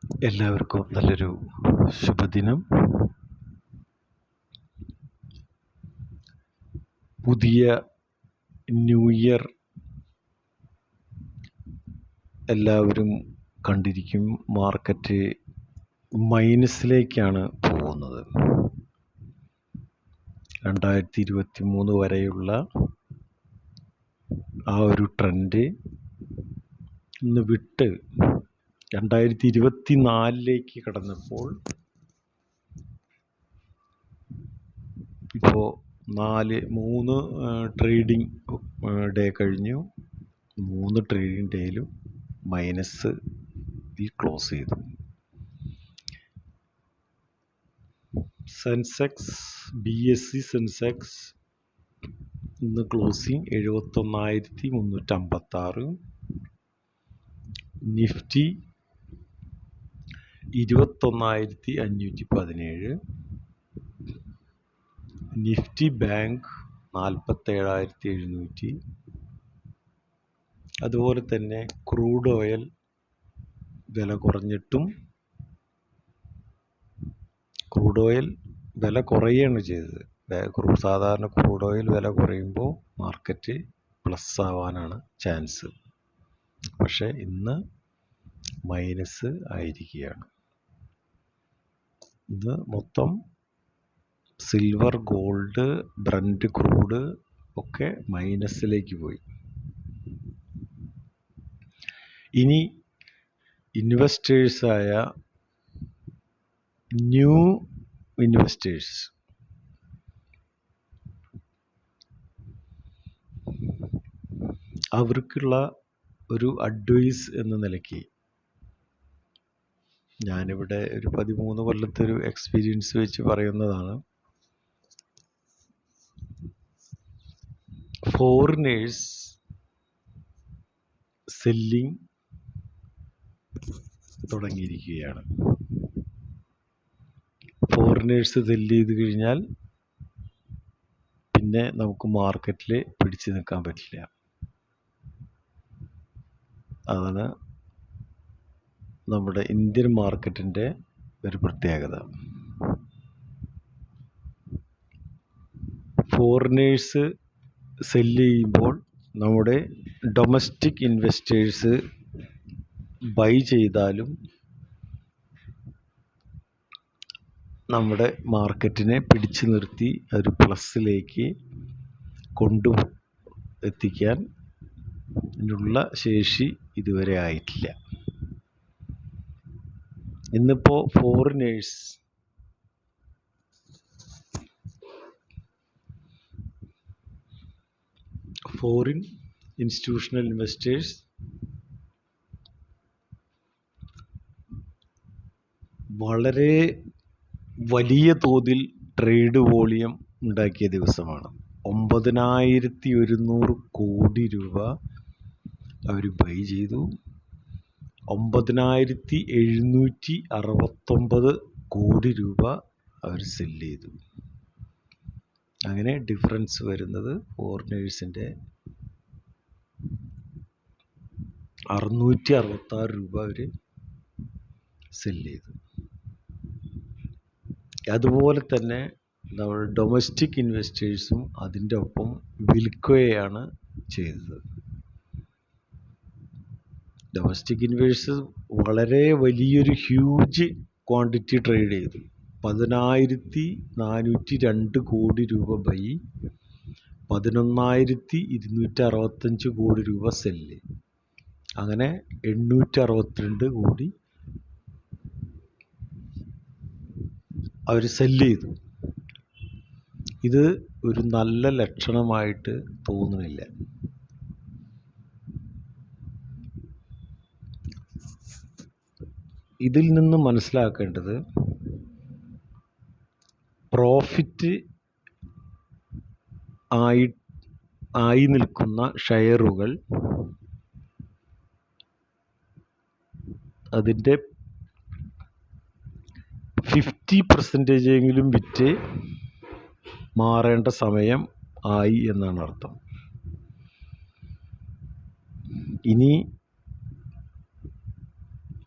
എല്ലാവർക്കും നല്ലൊരു ശുഭദിനം. പുതിയ ന്യൂ ഇയർ എല്ലാവരും കണ്ടിരിക്കും. മാർക്കറ്റ് മൈനസിലേക്കാണ് പോകുന്നത്. 2023 വരെയുള്ള ആ ഒരു ട്രെൻഡ് ഇന്ന് വിട്ട് 2024 കടന്നപ്പോൾ ഇപ്പോൾ 3 ട്രേഡിംഗ് ഡേ കഴിഞ്ഞു. 3 ട്രേഡിംഗ് ഡേയിലും മൈനസ് ക്ലോസ് ചെയ്തു. സെൻസെക്സ് BSE സെൻസെക്സ് ഇന്ന് ക്ലോസിംഗ് 71,356. നിഫ്റ്റി 21,517. Nifty bank 47,700. അതുപോലെ തന്നെ ക്രൂഡ് ഓയിൽ വില കുറഞ്ഞിട്ടും ക്രൂഡ് ഓയിൽ വില കുറയുകയാണ് ചെയ്തത്. സാധാരണ ക്രൂഡ് ഓയിൽ വില കുറയുമ്പോൾ മാർക്കറ്റ് പ്ലസ് ആവാനാണ് ചാൻസ്. പക്ഷേ ഇന്ന് മൈനസ് ആയിരിക്കുകയാണ്. ഇത് മൊത്തം സിൽവർ, ഗോൾഡ്, ബ്രന്റ് ക്രൂഡ് ഒക്കെ മൈനസിലേക്ക് പോയി. ഇനി ഇൻവെസ്റ്റേഴ്സായ ന്യൂ ഇൻവെസ്റ്റേഴ്സ് അവർക്കുള്ള ഒരു അഡ്വൈസ് എന്ന നിലയ്ക്ക് ഞാനിവിടെ ഒരു 13 കൊല്ലത്തെ ഒരു എക്സ്പീരിയൻസ് വെച്ച് പറയുന്നതാണ്. ഫോറിനേഴ്സ് സെല്ലിങ് തുടങ്ങിയിരിക്കുകയാണ്. ഫോറിനേഴ്സ് സെല്ല് ചെയ്ത് കഴിഞ്ഞാൽ പിന്നെ നമുക്ക് മാർക്കറ്റിൽ പിടിച്ചു നിൽക്കാൻ പറ്റില്ല. അതാണ് നമ്മുടെ ഇന്ത്യൻ മാർക്കറ്റിൻ്റെ ഒരു പ്രത്യേകത. ഫോറിനേഴ്സ് സെല്ല് ചെയ്യുമ്പോൾ നമ്മുടെ ഡൊമസ്റ്റിക് ഇൻവെസ്റ്റേഴ്സ് ബൈ ചെയ്താലും നമ്മുടെ മാർക്കറ്റിനെ പിടിച്ചു നിർത്തി ഒരു പ്ലസ്സിലേക്ക് എത്തിക്കാൻ ഉള്ള ശേഷി ഇതുവരെ ആയിട്ടില്ല. ഇന്നിപ്പോൾ ഫോറിനേഴ്സ് ഫോറിൻ ഇൻസ്റ്റിറ്റ്യൂഷണൽ ഇൻവെസ്റ്റേഴ്സ് വളരെ വലിയ തോതിൽ ട്രേഡ് വോളിയം ഉണ്ടാക്കിയ ദിവസമാണ്. 9,100 കോടി രൂപ അവർ ബൈ ചെയ്തു. 9,769 കോടി രൂപ അവർ സെല്ല് ചെയ്തു. അങ്ങനെ ഡിഫറൻസ് വരുന്നത് ഫോറിനേഴ്സിൻ്റെ 666 രൂപ അവർ സെല്ല് ചെയ്തു. അതുപോലെ തന്നെ നമ്മൾ ഡൊമസ്റ്റിക് ഇൻവെസ്റ്റേഴ്സും അതിൻ്റെ ഒപ്പം വിൽക്കുകയാണ് ചെയ്തത്. ഡൊമസ്റ്റിക് ഇൻവെസ്റ്റേഴ്സ് വളരെ വലിയൊരു ഹ്യൂജ് ക്വാണ്ടിറ്റി ട്രേഡ് ചെയ്തു. 10,402 കോടി രൂപ ബൈ, 11,265 കോടി രൂപ സെല്ല്. അങ്ങനെ 862 കോടി അവർ സെല്ല് ചെയ്തു. ഇത് ഒരു നല്ല ലക്ഷണമായിട്ട് തോന്നുന്നില്ല. ഇതിൽ നിന്ന് മനസ്സിലാക്കേണ്ടത് പ്രോഫിറ്റ് ആയി നിൽക്കുന്ന ഷെയറുകൾ അതിൻ്റെ 50% വിറ്റ് മാറേണ്ട സമയം ആയി എന്നാണ് അർത്ഥം. ഇനി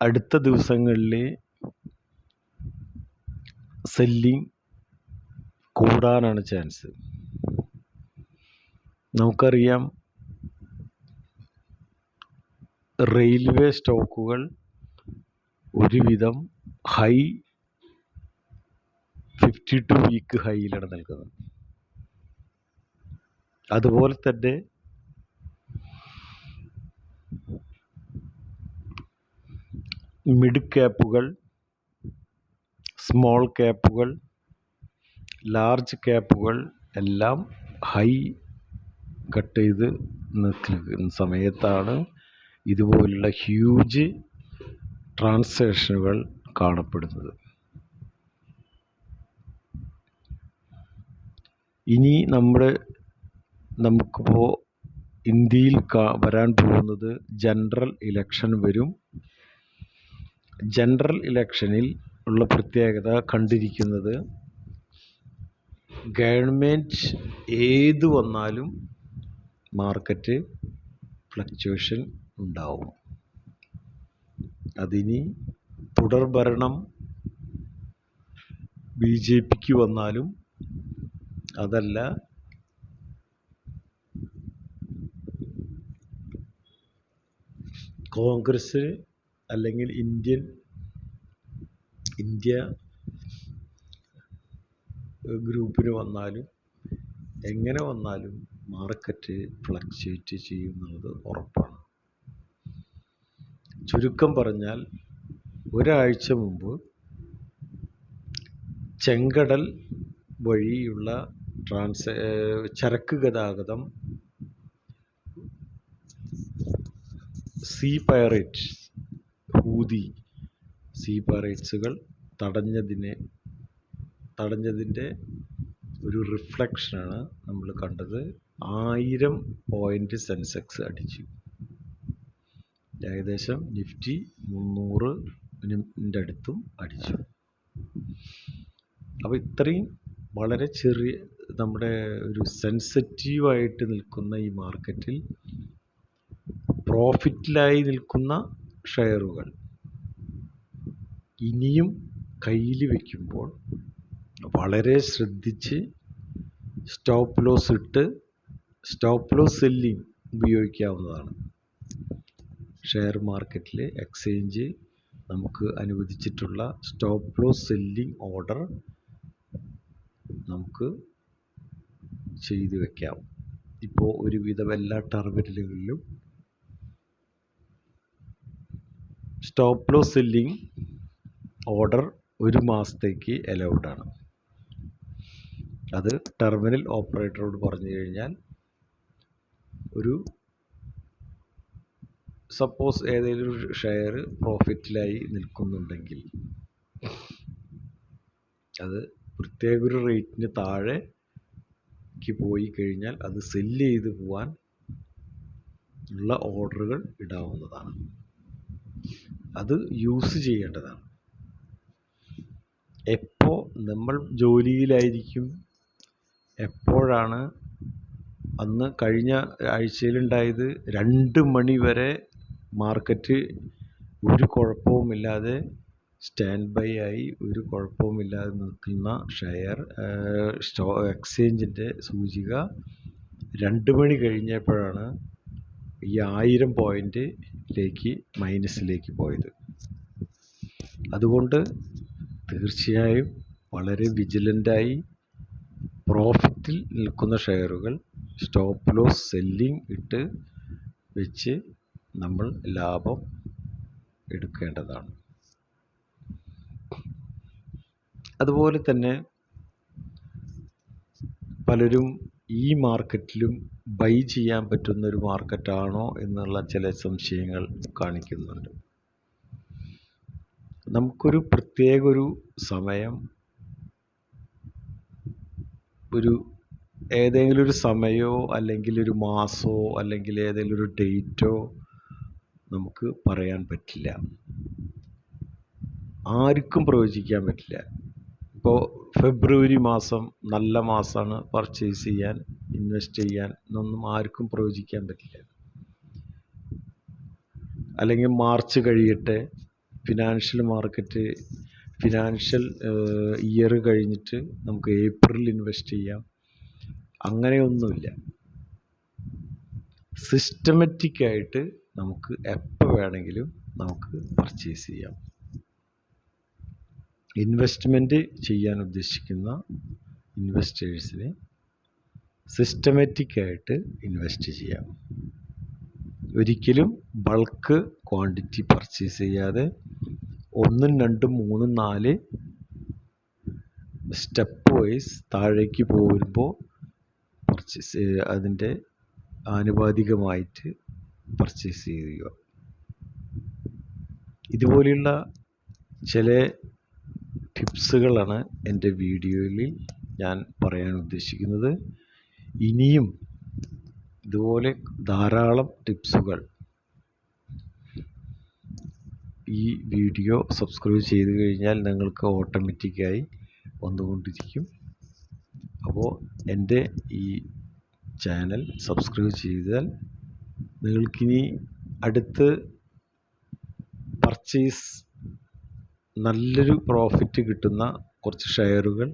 അടുത്ത ദിവസങ്ങളിൽ സെല്ലിങ് കൂടാനാണ് ചാൻസ്. നമുക്കറിയാം, റെയിൽവേ സ്റ്റോക്കുകൾ ഒരുവിധം 52 വീക്ക് ഹൈയിലാണ് നിൽക്കുന്നത്. അതുപോലെ തന്നെ മിഡ് ക്യാപ്പുകൾ, സ്മോൾ ക്യാപ്പുകൾ, ലാർജ് ക്യാപ്പുകൾ എല്ലാം ഹൈ കട്ട് ചെയ്ത് നിൽക്കുന്ന സമയത്താണ് ഇതുപോലുള്ള ഹ്യൂജ് ട്രാൻസാക്ഷനുകൾ കാണപ്പെടുന്നത്. ഇനി നമുക്കിപ്പോൾ ഇന്ത്യയിൽ വരാൻ പോകുന്നത് ജനറൽ ഇലക്ഷൻ വരും. ജനറൽ ഇലക്ഷനിൽ ഉള്ള പ്രത്യേകത കണ്ടിരിക്കുന്നത്, ഗവൺമെൻറ് ഏത് വന്നാലും മാർക്കറ്റ് ഫ്ലക്ച്വേഷൻ ഉണ്ടാവും. അതിനി തുടർഭരണം BJPക്ക് വന്നാലും, അതല്ല കോൺഗ്രസ് അല്ലെങ്കിൽ ഇന്ത്യ ഗ്രൂപ്പിന് വന്നാലും, എങ്ങനെ വന്നാലും മാർക്കറ്റ് ഫ്ലക്ച്വേറ്റ് ചെയ്യുന്നത് ഉറപ്പാണ്. ചുരുക്കം പറഞ്ഞാൽ, ഒരാഴ്ച മുമ്പ് ചെങ്കടൽ വഴിയുള്ള ചരക്ക് ഗതാഗതം ഹൂതി സീ പൈറേറ്റ്സുകൾ തടഞ്ഞതിൻ്റെ ഒരു റിഫ്ലക്ഷനാണ് നമ്മൾ കണ്ടത്. 1000 പോയിൻ്റ് സെൻസെക്സ് അടിച്ചു. ഏകദേശം നിഫ്റ്റി 300-ൻ്റെ അടുത്തും അടിച്ചു. അപ്പോൾ ഇത്രയും വളരെ ചെറിയ, നമ്മുടെ ഒരു സെൻസിറ്റീവായിട്ട് നിൽക്കുന്ന ഈ മാർക്കറ്റിൽ പ്രോഫിറ്റിലായി നിൽക്കുന്ന ഷെയറുകൾ ഇനിയും കയ്യിൽ വയ്ക്കുമ്പോൾ വളരെ ശ്രദ്ധിച്ച് സ്റ്റോപ്പ് ലോസ് സെല്ലിങ് ഉപയോഗിക്കാവുന്നതാണ്. ഷെയർ മാർക്കറ്റിൽ എക്സ്ചേഞ്ച് നമുക്ക് അനുവദിച്ചിട്ടുള്ള സ്റ്റോപ്പ് ലോസ് സെല്ലിങ് ഓർഡർ നമുക്ക് ചെയ്തു വയ്ക്കാം. ഇപ്പോൾ ഒരുവിധം എല്ലാ ടെർമിനലുകളിലും സ്റ്റോപ്പ് ലോസ് സെല്ലിങ് ഓർഡർ 1 മാസത്തേക്ക് അലൗഡാണ്. അത് ടെർമിനൽ ഓപ്പറേറ്ററോട് പറഞ്ഞു കഴിഞ്ഞാൽ, സപ്പോസ് ഏതെങ്കിലും ഒരു ഷെയർ പ്രോഫിറ്റിലായി നിൽക്കുന്നുണ്ടെങ്കിൽ അത് പ്രത്യേക ഒരു റേറ്റിന് താഴേക്ക് പോയി കഴിഞ്ഞാൽ അത് സെല്ല് ചെയ്ത് പോകാൻ ഉള്ള ഓർഡറുകൾ ഇടാവുന്നതാണ്. അത് യൂസ് ചെയ്യേണ്ടതാണ്. എപ്പോൾ നമ്മൾ ജോലിയിലായിരിക്കും, എപ്പോഴാണ് അന്ന് കഴിഞ്ഞ ആഴ്ചയിലുണ്ടായത്, 2 മണി വരെ മാർക്കറ്റ് ഒരു കുഴപ്പവുമില്ലാതെ സ്റ്റാൻഡ് ബൈ ആയി, ഒരു കുഴപ്പവുമില്ലാതെ നിൽക്കുന്ന എക്സ്ചേഞ്ചിൻ്റെ സൂചിക 2 മണി കഴിഞ്ഞപ്പോഴാണ് ഈ 1000 പോയിൻ്റിലേക്ക് മൈനസിലേക്ക് പോയത്. അതുകൊണ്ട് തീർച്ചയായും വളരെ വിജിലൻ്റായി പ്രോഫിറ്റിൽ നിൽക്കുന്ന ഷെയറുകൾ സ്റ്റോപ്പ് ലോസ് സെല്ലിങ് ഇട്ട് വെച്ച് നമ്മൾ ലാഭം എടുക്കേണ്ടതാണ്. അതുപോലെ തന്നെ പലരും ഈ മാർക്കറ്റിലും ബൈ ചെയ്യാൻ പറ്റുന്നൊരു മാർക്കറ്റാണോ എന്നുള്ള ചില സംശയങ്ങൾ കാണിക്കുന്നുണ്ട്. നമുക്കൊരു പ്രത്യേക സമയം, ഏതെങ്കിലും ഒരു സമയമോ അല്ലെങ്കിൽ ഒരു മാസമോ അല്ലെങ്കിൽ ഏതെങ്കിലും ഒരു ഡേറ്റോ നമുക്ക് പറയാൻ പറ്റില്ല. ആർക്കും പ്രവചിക്കാൻ പറ്റില്ല. ഇപ്പോൾ ഫെബ്രുവരി മാസം നല്ല മാസമാണ് പർച്ചേസ് ചെയ്യാൻ, ഇൻവെസ്റ്റ് ചെയ്യാൻ എന്നൊന്നും ആർക്കും പ്രവചിക്കാൻ പറ്റില്ല. അല്ലെങ്കിൽ മാർച്ച് കഴിയട്ടെ, ഫിനാൻഷ്യൽ മാർക്കറ്റ് ഫിനാൻഷ്യൽ ഇയർ കഴിഞ്ഞിട്ട് നമുക്ക് ഏപ്രിൽ ഇൻവെസ്റ്റ് ചെയ്യാം, അങ്ങനെയൊന്നുമില്ല. സിസ്റ്റമാറ്റിക്കായിട്ട് നമുക്ക് എപ്പോൾ വേണമെങ്കിലും നമുക്ക് പർച്ചേസ് ചെയ്യാം. ഇൻവെസ്റ്റ്മെൻറ്റ് ചെയ്യാൻ ഉദ്ദേശിക്കുന്ന ഇൻവെസ്റ്റേഴ്സിന് സിസ്റ്റമാറ്റിക്കായിട്ട് ഇൻവെസ്റ്റ് ചെയ്യാം. ഒരിക്കലും ബൾക്ക് ക്വാണ്ടിറ്റി പർച്ചേസ് ചെയ്യാതെ 1, 2, 3, 4 സ്റ്റെപ്പ് വൈസ് താഴേക്ക് പോകുമ്പോൾ പർച്ചേസ് അതിൻ്റെ ആനുപാതികമായിട്ട് പർച്ചേസ് ചെയ്യുക. ഇതുപോലെയുള്ള ചില ടിപ്സുകളാണ് എൻ്റെ വീഡിയോയിൽ ഞാൻ പറയാൻ ഉദ്ദേശിക്കുന്നത്. ഇനിയും ഇതുപോലെ ധാരാളം ടിപ്സുകൾ ഈ വീഡിയോ സബ്സ്ക്രൈബ് ചെയ്ത് കഴിഞ്ഞാൽ നിങ്ങൾക്ക് ഓട്ടോമാറ്റിക്കായി വന്നുകൊണ്ടിരിക്കും. അപ്പോൾ എൻ്റെ ഈ ചാനൽ സബ്സ്ക്രൈബ് ചെയ്താൽ നിങ്ങൾക്കിനി അടുത്ത് പർച്ചേസ് നല്ലൊരു പ്രോഫിറ്റ് കിട്ടുന്ന കുറച്ച് ഷെയറുകൾ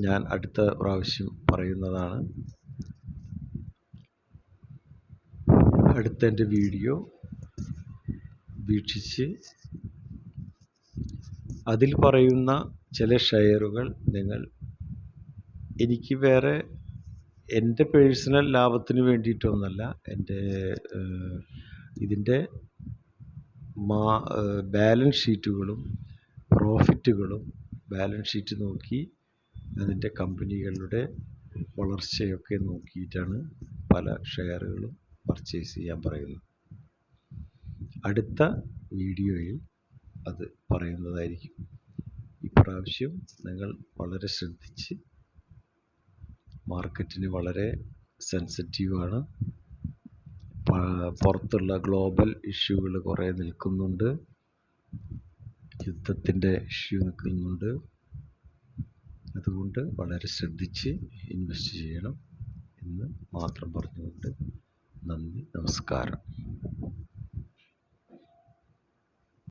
ഞാൻ അടുത്ത പ്രാവശ്യം പറയുന്നതാണ്. അടുത്ത എൻ്റെ വീഡിയോ വീക്ഷിച്ച് അതിൽ പറയുന്ന ചില ഷെയറുകൾ നിങ്ങൾ എനിക്ക് വേറെ എൻ്റെ പേഴ്സണൽ ലാഭത്തിന് വേണ്ടിയിട്ടൊന്നല്ല, എൻ്റെ ഇതിൻ്റെ ബാലൻസ് ഷീറ്റുകളും പ്രോഫിറ്റുകളും ബാലൻസ് ഷീറ്റ് നോക്കി അതിൻ്റെ കമ്പനികളുടെ വളർച്ചയൊക്കെ നോക്കിയിട്ടാണ് പല ഷെയറുകളും പർച്ചേസ് ചെയ്യാൻ പറയുന്നത്. അടുത്ത വീഡിയോയിൽ അത് പറയുന്നതായിരിക്കും. ഇപ്രാവശ്യം നിങ്ങൾ വളരെ ശ്രദ്ധിച്ച്, മാർക്കറ്റിന് വളരെ സെൻസിറ്റീവാണ്. പുറത്തുള്ള ഗ്ലോബൽ ഇഷ്യൂകൾ കുറേ നിൽക്കുന്നുണ്ട്, യുദ്ധത്തിൻ്റെ ഇഷ്യൂ നിൽക്കുന്നുണ്ട്. അതുകൊണ്ട് വളരെ ശ്രദ്ധിച്ച് ഇൻവെസ്റ്റ് ചെയ്യണം എന്ന് മാത്രം പറഞ്ഞുകൊണ്ട് നന്ദി, നമസ്കാരം.